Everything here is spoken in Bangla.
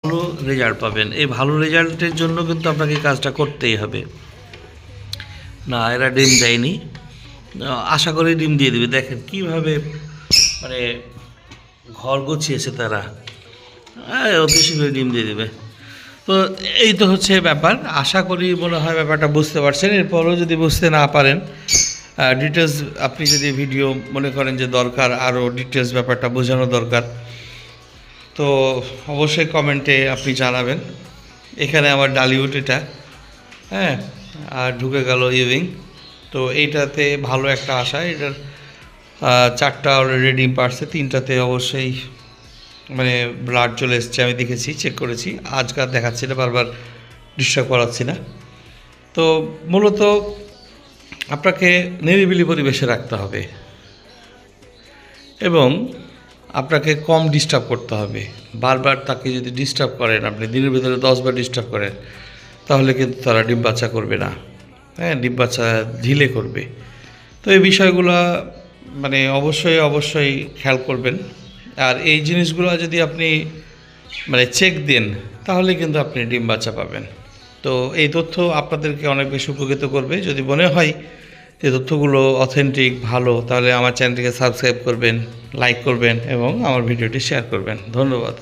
ভালো রেজাল্ট পাবেন। এই ভালো রেজাল্টের জন্য কিন্তু আপনাকে কাজটা করতেই হবে। না, এরা ডিম দেয়নি, আশা করি ডিম দিয়ে দেবে। দেখেন কীভাবে মানে ঘর গুছিয়েছে তারা, অতি শীঘ্রই ডিম দিয়ে দেবে। তো এই তো হচ্ছে ব্যাপার। আশা করি মনে হয় ব্যাপারটা বুঝতে পারছেন। এরপরও যদি বুঝতে না পারেন, ডিটেলস আপনি যদি ভিডিও মনে করেন যে দরকার, আরও ডিটেলস ব্যাপারটা বোঝানো দরকার, তো অবশ্যই কমেন্টে আপনি জানাবেন। এখানে আমার ডালিউড এটা, হ্যাঁ, আর ঢুকে গেল ইউইং। তো এইটাতে ভালো একটা আশা। এটার 4টা অলরেডি ডিম পারছে, 3টাতে অবশ্যই মানে ব্লাড চলে এসছে, আমি দেখেছি, চেক করেছি। আজকাল দেখাচ্ছি না, বারবার ডিস্টার্ব করাচ্ছি না। তো মূলত আপনাকে নিরিবিলি পরিবেশে রাখতে হবে এবং আপনাকে কম ডিস্টার্ব করতে হবে। বারবার তাকে যদি ডিস্টার্ব করেন, আপনি দিনের ভিতরে 10বার ডিস্টার্ব করেন, তাহলে কিন্তু তারা ডিম বাচ্চা করবে না, হ্যাঁ, ডিম বাচ্চা ঢিলে করবে। তো এই বিষয়গুলো মানে অবশ্যই খেয়াল করবেন। আর এই জিনিসগুলো যদি আপনি মানে চেক দেন, তাহলে কিন্তু আপনি ডিম বাচ্চা পাবেন। তো এই তথ্য আপনাদেরকে অনেক বেশি উপকৃত করবে। যদি মনে হয় যে তথ্যগুলো অথেন্টিক, ভালো, তাহলে আমার চ্যানেলটিকে সাবস্ক্রাইব করবেন, লাইক করবেন এবং আমার ভিডিওটি শেয়ার করবেন। ধন্যবাদ।